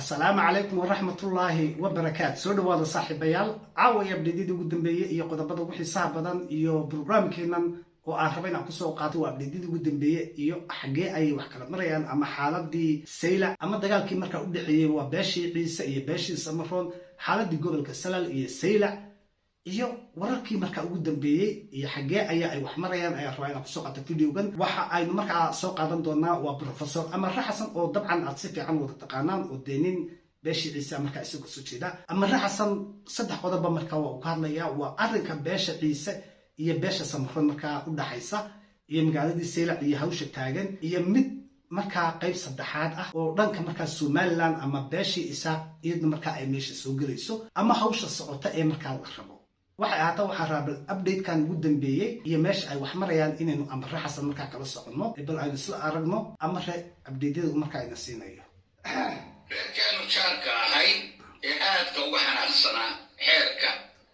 السلام عليكم ورحمة الله وبركاته. سود وهذا صاحب بيال عاوي بديد قدام بيه يقود بدو وحساب بدن يو برنامج كنا وأعرفين أقصى وقاته وبديد قدام بيه يو حاجة أي وحكي مريان أما حالات دي سيلة أما دجال كي مركب أبدي وباشي عيسى يباشي سمرون حالات دي قبل كسلال يسيلة iyo wararkii marka ugu dambeeyay iyo xagee ay wax marayaan ay rabaan ku soo qaata videogan waxa aynu marka soo qaadan doonaa waa professor Amar Xasan oo dabcan aad si fiican wada taqaanaan oo deenin beeshii Ciise marka isagu soo jeeda Amar Xasan saddex qodob marka uu ka hadlayaa waa arrinka beesha Ciise iyo beesha Samaroon marka u dhaxaysa iyo magaaladii Seylac iyo hawsha taagan iyo mid marka qayb saddexaad ah oo dhanka marka Somaliland ama beeshii Isaaq iyadoo marka ay meesha soo galayso ama hawsha socota ee marka la rabo waxay ahaata waxa raabal update kan ugu dambeeyay iyo meesha ay wax marayaan inaynu Amar Xasan marka kala socono bal aynu isla aragno ama update-yada marka ayna siinayo kaanu jaarka ahay ee aadka uga xanaaqsanaa xeerka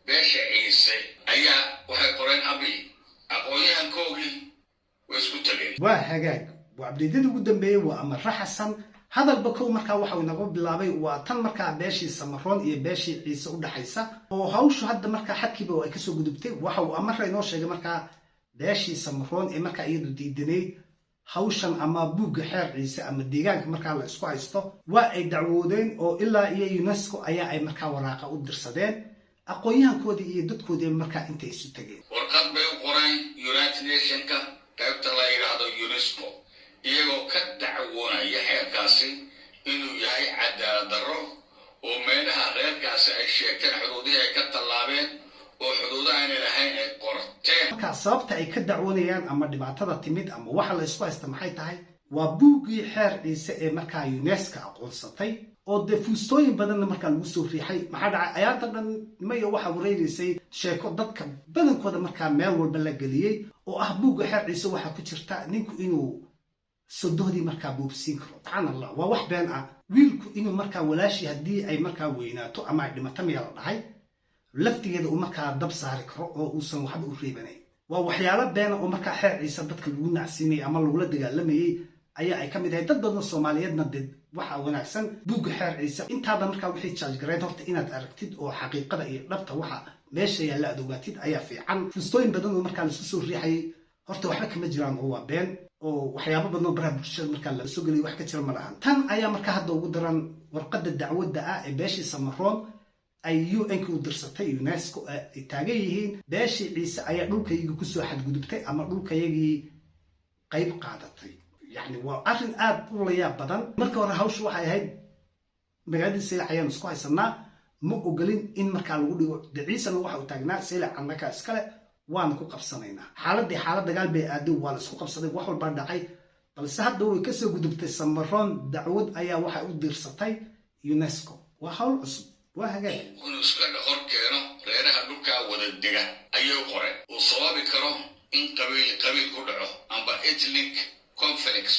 beesha Ciise ayaa waxay qoreen aqoonyahankoogii way isku tageen waa hagaag waa update-yada ugu dambeeyay waa Amar Xasan hadal bakow marka waxa uu nagu bilaabay waa tan marka beeshii Samaroon iyo beeshii Ciise u dhaxaysa oo hawshu hadda marka xadkiiba ay ka soo gudubtay waxa uu Amar inoo sheegay marka beeshii Samaroon ee marka iyadu diidanay hawshan ama buugga xeer Ciise ama deegaanka marka la isku haysto waa ay dacwoodeen oo ilaa iyo UNESCO ayaa ay marka waraaqa u dirsadeen aqoonyahankoodii iyo dadkoodii marka intay isu tageen warqad bay u qoreen United Nations-ka qaybta la yiraahdo UNESCO iyagoo ka dacwoonaya xeerkaasi inuu yahay cadaalad darro oo meelaha reerkaasi ay sheegteen xuduudihii ay ka tallaabeen oo xuduudaha aanay lahayn ay qorteen marka sababta ay ka dacwoonayaan ama dhibaatada timid ama waxa la isku haysta maxay tahay waa buuggii xeer Ciise ee marka UNESCO aqoonsatay oo fuustooyin badan marka lagu soo riixay maxaa dhacay ayaanta dhan nimayo waxa wareegaysay sheeko dadka badankooda marka meel walba la galiyay oo ah buugga xeer Ciise waxa ku jirta ninku inuu sodohdii marka buubsiin karo subhanallah waa wax been ah wiilku inuu marka walaashi hadii ay marka weynaato ama ay dhimato meel dhahay laftigeeda uu marka dab saari karo oo uusan waxba u reebanayn waa waxyaalo been oo marka xeer Ciise dadka lagu nacsiinay ama lagu la dagaalamayay ayaa ay kamid ahay dad badan Soomaaliyeedna dad waxa wanaagsan buugga xeer Ciise intaada marka wixii charge gareed horta inaad aragtid oo xaqiiqada iyo dhabta waxa meesha yaala aad ogaatid ayaa fiican fustooyin badan oo marka la isku soo riixay horta waxba kama jiraan oo waa been oo waxyaabo badan oo baraha bulshada marka la soo galay wax ka jira ma lahan tan ayaa marka hadda ugu daran warqadda dacwadda ah ee beeshii Samaroon ay UN ku dirsatay UNESCO ay taagan yihiin beeshii Ciise ayaa dhulkayga ku soo xadgudubtay ama dhulkayagii qayb qaadatay yani waa arrin aad u layaab badan marka hore hawshu waxay ahayd magaaladii Seylac ayaan isku haysanaa ma ogolin in marka lagu dhigo Ciisena waxa uu taagnaa Seylac annaka iskale waan ku qabsanaynaa xaalad dagaal bay aaday waa la isku qabsaday wax walba dhacay balse hadda way ka soo gudubtay Samaroon dacwad ayaa waxa u dirsatay UNESCO waa hawl cusub waa hagaag UNESCO hor keeno reeraha dhulka wada dega ayuu qoray oo sababi karo in qabiil ku dhaco amba ethnic conflicts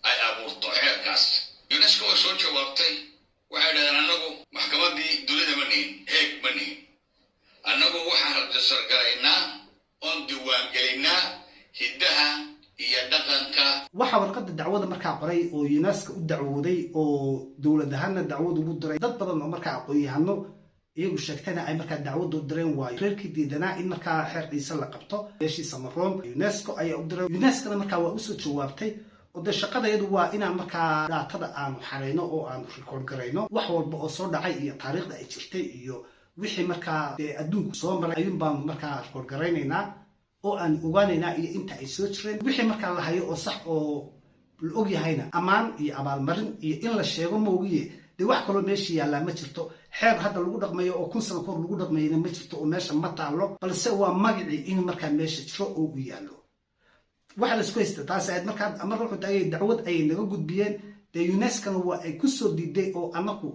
ay abuurto xeerkaas UNESCO soo jawaabtay waxay dhahdeen anagu maxkamadii dunida ma nihin heeg ma nihin anagu waxaan rajistar garaynaa on diiwaan gelinaa hiddaha iyo dhaqanka waxa warqadda dacwada marka qoray oo UNESCO u dacwooday oo dawladahana dacwad ugu diray dad badan oo marka aqoonyahano iyagu sheegtayna ay marka dacwad u direen waa reerkii diidanaa in marka xeer Ciise la qabto beeshii Samaroon UNESCO ayaa u diray UNESCO marka waa u soo jawaabtay oo shaqadeedu waa inaan marka daatada aan xareyno oo aan record gareyno wax walba oo soo dhacay iyo taariikhda ay jirtay iyo wixii marka adduunku soo maray ayuun baan marka record gareynaynaa oo aan ogaanaynaa iyo inta ay soo jireen wixii marka la hayo oo sax oo la og yahayna amaan iyo abaalmarin iyo in la sheego moogiye de wax kale meesha yaala ma jirto xeer hadda lagu dhaqmayo oo 1000 sano kor lagu dhaqmayna ma jirto oo meesha ma taalo balse waa magaci in marka meesha jiro oo u yaalo waxa la isku haystaa taas ay marka Amar wuxuu taagay dacwad ay naga gudbiyeen de UNESCO waa ay ku soo diiday oo anaku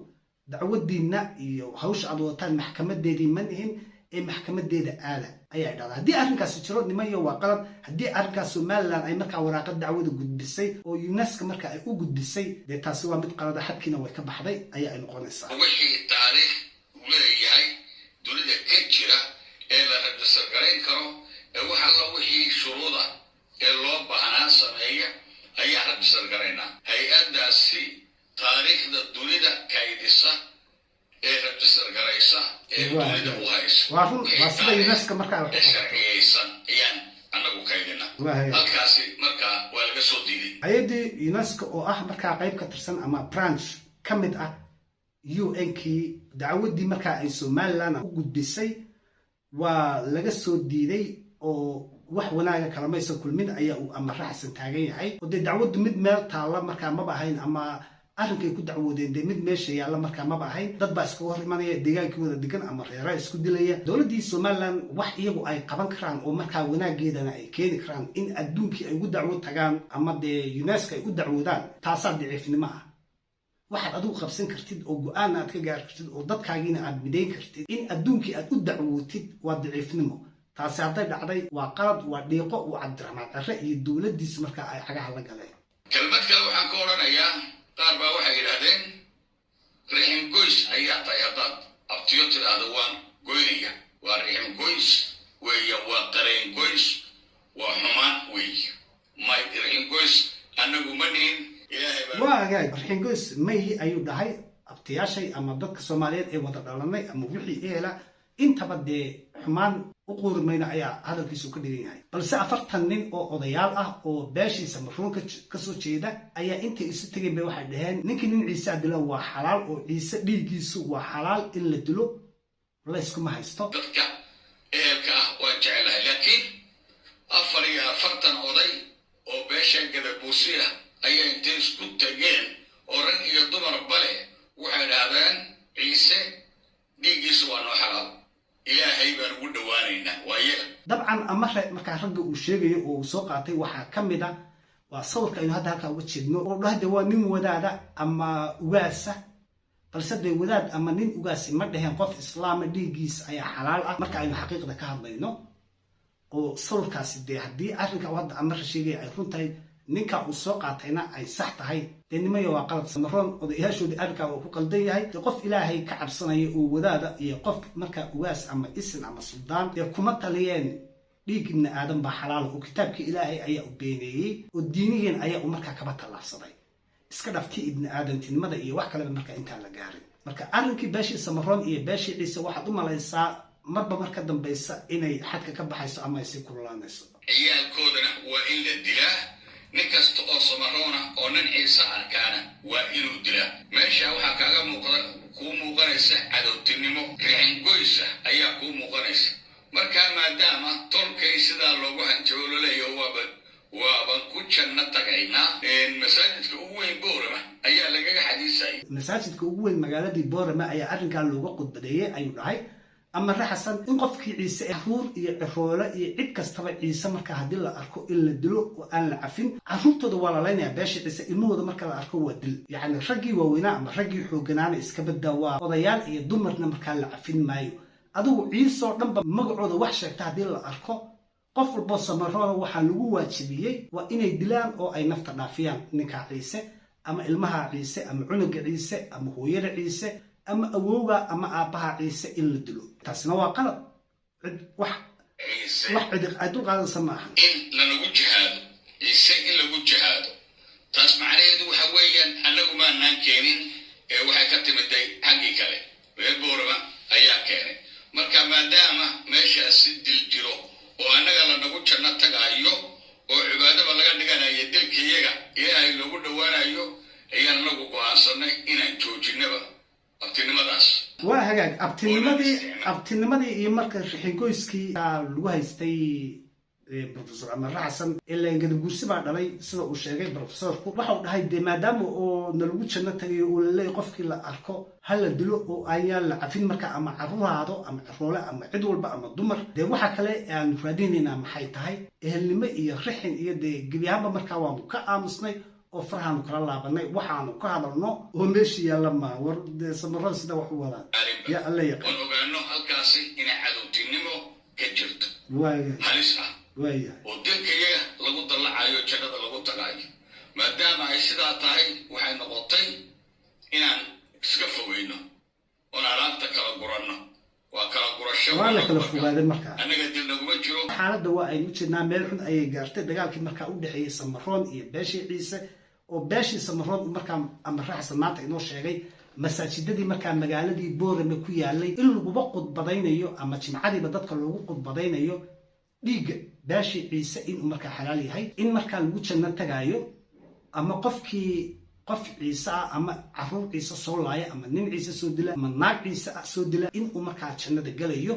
dacwadiina iyo hawsha aad wadataan maxkamadeedii manihin ee maxkamadeeda aala ayaa dhacday haddii arrinkaas jiro nimayo waa qalad haddii arrinkaas Somaliland ay marka waraqad dacwada gudbisay oo UNESCO marka ay u gudbisay de taasi waa mid qalad xadkiina way ka baxday ayaa ay noqonaysaa wixii taariikh u leeyahay dunida ka jira ee la rajistar gareyn karo ee waxa la wixii shuruuda ee loo baahnaa sameeya ayaa rajistar gareynaa hay'adaasi taariikhda dunida kaydisa ee rajistar garaysa ee dunida u haysa waa sida UNESCO markaa wax sharciyeysan ayaan anagu kaydina halkaasi markaa waa laga soo diiday hay'adii UNESCO oo ah markaa qayb ka tirsan ama branch ka mid ah UN-kii dacwadii markaa ay Somaliland u gudbisay waa laga soo diiday oo wax wanaaga kala mayso kulmin ayaa uu ama raxsan taagan yahay oo dacwadu mid meel taala markaa ma baahayn ama arrinkay ku dacwoodeen mid meesha yaala markaa ma baahayn dad baa isku hor imanaya deegaankooda degan ama reeraha isku dilaya dowladii Somaliland wax iyagu ay qaban karaan oo markaa wanaageedana ay keeni karaan in adduunkii ay ugu dacwo tagaan ama UNESCO ay u dacwoodaan taasaa daciifnimo ah waxaad adigu qabsan kartid oo go'aan aad ka gaar kartid oo dadkaagiina aad midayn kartid in adduunkii aad u dacwootid waa daciifnimo taasi hadday dhacday waa qalad waa dhiiqo waa Cabdiraxmaan Cirre iyo dowladiisa markaa ay cagaha la galeen kelmad kale waxaan ka oranayaa qaar baa waxay yidhaahdeen rixim goys ayaa tahay haddaad abtiyo tidhaahdo waan goynaya waa rixim goys weeye waa qareen goys waa xumaan weeye may rixim goys annagu ma nihin waa agaag rixim goys may ayuu dhahay abtiyaashay ama dadka Soomaaliyeed ee wada dhalanay ama wixii eela intaba xumaan u qurmayna ayaa hadalkiisu ka dhigan yahay balse 40 nin oo odayaal ah oo beeshiisa marfuunka ka soo jeeda ayaa intay isu tageen bay waxay dhaheen ninkii nin Ciise dilo waa xalaal oo Ciise dhiigiisu waa xalaal in la dilo la isku ma haysto dadka eelka waa jecelahay laakiin 40 oday oo beesha Gadabuusiya ayaa intay isku tageen oo rag iyo dumar bale waxay dhahdeen Ciise dhiigiisu waa noo xalaal ilaahay baan ugu dhawaanaynaa waayaga dabcan ama markaa ragga uu sheegayo oo uu soo qaatay waxaa ka mid ah waa sawirka aynu hadda halkaa uga jeedno oo dhahde waa nin wadaada ama ugaasa balse dee wadaad ama nin ugaasi ma dhaheen qof islaama dhiiggiisa ayaa xalaal ah marka aynu xaqiiqda ka hadlayno oo sawirkaasi dee haddii arrinka uu hadda amarka sheegaya ay run tahay ninka uu soo qaatayna ay sax tahay dee nimayo waa qalad samaroon odayaashoodii arrinkaa uu ku qaldan yahay dee qof ilaahay ka cabsanaya oo wadaada iyo qof markaa ugaas ama isin ama suldaan dee kuma taliyeen dhiig ibni aadan baa xalaal oo kitaabkii ilaahay ayaa u beeneeyey oo diinigeen ayaa uu markaa kaba tallaabsaday iska dhaftii ibni aadantinimada iyo wax kaleba markaa intaan la gaarin marka arrinkii beeshii samaroon iyo beeshii ciise waxaad u malaysaa marba marka dambaysa inay xadka ka baxayso ama ay sii kululaanayso ciyaalkoodana waa in la dilaa nin kasta oo samaroona oo nin Ciise arkaana waa inuu dilaa meesha waxaa kaaga kuu muuqanaysa cadowtinimo rixin goysa ayaa kuu muuqanaysa markaa maadaama tolkay sidaa loogu hanjabo laleeyaho waaban ku janno tagaynaa masaajidka ugu weyn Boorama ayaa lagaga xadiisayay masaajidka ugu weyn magaaladii Boorama ayaa arrinkaa looga qudbadeeyay ayuu dhahay ama raxsan in qofkii Ciise caruur iyo ciroole iyo cid kastaba Ciise marka hadii la arko in la dilo oo aan la cafin caruurtooda waa la leenayaa beesha Ciise ilmahooda marka la arko waa dil yaani raggii waaweynaa ama raggii xooganaana iska badaa waa odayaal iyo dumarna marka la cafin maayo adigu Ciise oo dhanba magacooda wax sheegta hadii la arko qof walba samaroona waxa lagu waajibiyay waa inay dilaan oo ay nafta dhaafiyaan ninka Ciise ama ilmaha Ciise ama cunuga Ciise ama hooyada Ciise ama awowga ama aabaha Ciise in la dilo taasna waa qalad wax cid ay dul qaadanaysa maaha in lagu jihaado Ciise in lagu jihaado taas macnaheedu waxa weeyaan anagu ma naan keenin ee waxay ka timiday xaggii kale reer Boorama ayaa keenay marka maadaama meeshaasi dil jiro oo anaga lanagu janno tagaayo oo cibaadaba laga dhiganayo dilkiyaga ilaahay loogu dhawaanayo ayaan nagu go'aansanay inaan joojinaba abtinimadaas waa hagaag abtinimadii iyo marka rixin goyskii lagu haystay professor Amar Xasan ilaa Gadabuusi baa dhalay sida uu sheegay professorku waxa uu dhahay maadaama oo nalagu janno tagayo oo leeyahay qofkii la arko hal la dilo oo ayaan la cafin marka ama caruuraado ama ciroole ama cid walba ama dumar dee waxa kale aan raadinaynaa maxay tahay ehelnimo iyo rixin iyo dee gebiyaaba marka waanu ka aamusnay oo farxaanu kala laabanay waxaanu ka hadalno oo meeshii yaala ma war samaroon sida wax u wadaan ya alla yaqaan ogaano halkaasi inay cadowtinimo ka jirto waayo halis ah waayo oo dilkayaga lagu dalacayo jannada lagu tagaayo maadaama ay sidaa tahay waxay noqotay inaan iska fogeyno oon alaabta kala guranno waa kala gurasho waa la kala fogaaday markaa anaga dil naguma jiro xaaladda waa aynu jeednaa meel xun ayay gaartay dagaalkii markaa u dhexeeyay samaroon iyo beeshii Ciise oo beeshii samaroon markaa amare xasan maanta inoo sheegay masaajidadii markaa magaaladii boorame ku yaalay in laguba qudbadaynayo ama jimcadiiba dadka loogu qudbadaynayo dhiigga beeshii ciise inuu markaa xalaal yahay in markaa lagu janno tagaayo ama qofkii qof ciise ah ama caruur ciise soo laaya ama nin ciise soo dila ama naag ciise soo dila inuu markaa jannada galayo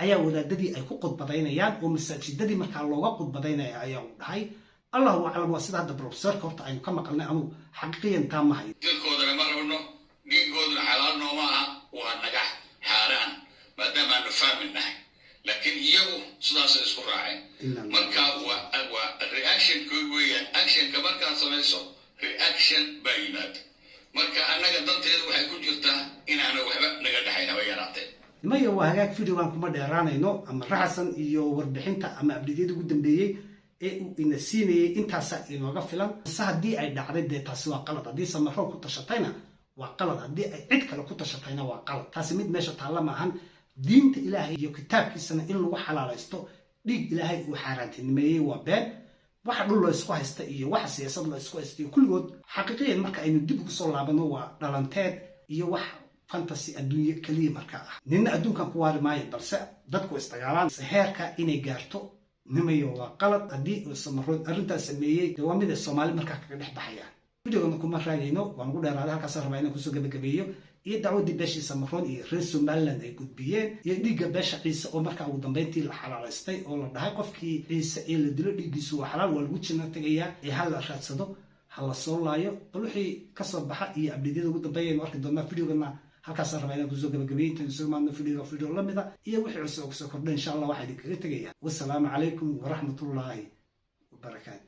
ayaa wadaadadii ay ku qudbadaynayaan oo masaajidadii markaa looga qudbadaynaya ayaa u dhahay allahu aclam waa sida hadda profesorka horta aynu ka maqalnay anuu xaqiiqiyan taa ma hayo dilkoodana ma rabno dhiigooduna xalaal nooma aha waa naga xaaraan maadaama aanu fahmi nahay laakiin iyagu sidaasay isku raaceen marka waa reactionkood weeyaan actionka markaad samayso reaction baa yimaada marka annaga danteedu waxay ku jirtaa inaana waxba naga dhaxayn haba yaraatee nimayo waa hagaag videogan kuma dheeraanayno ama raxasan iyo warbixinta ama abdiyada ugu dambeeyey ee uu ina siinayay intaasaa inooga filan se haddii ay dhacday dee taasi waa qalad haddii samaroon ku tashatayna waa qalad haddii ay cid kale ku tashatayna waa qalad taasi mid meesha taalla maahan diinta ilaahay iyo kitaabkiisana in lagu xalaalaysto dhiig ilaahay uu xaaraantinimeeyey waa been waxa dhul loo isku haysta iyo waxa siyaasad loo isku haysta iyo kulligood xaqiiqiyan marka aynu dib ugu soo laabano waa dhalanteed iyo wax fantasy adduunye keliya markaa ah nina adduunkan ku waari maayo balse dadku isdagaalaan heerka inay gaarto nimayo waa qalad haddii uu samaroon arrintaas sameeyey dee waa mid ay soomaali markaa kaga dhex baxayaan videogana kuma raagayno waan ugu dheeraaday halkaasaan rabaa inaan kusoo gabagabeeyo iyo dacwaddii beeshii samaroon iyo reer somaliland ay gudbiyeen iyo dhiigga beesha ciise oo markaa ugu dambeyntii la xalaalaystay oo la dhahay qofkii ciise ee la dilo dhiiggiisu waa xalaal waa lagu jinno tegayaa ee ha la raadsado ha la soo laayo bal wixii kasoo baxa iyo abdiidyada ugu dambeeyaynu arki doonaa videogana halkaasaan rabaa inaan kusoo gabagabeeyo intaan soo maadno video lamida iyo wixii cusub oo kusoo kordha insha allah waxaa idinkaga tegaya wassalaamu calaykum waraxmatullaahi wabarakaatu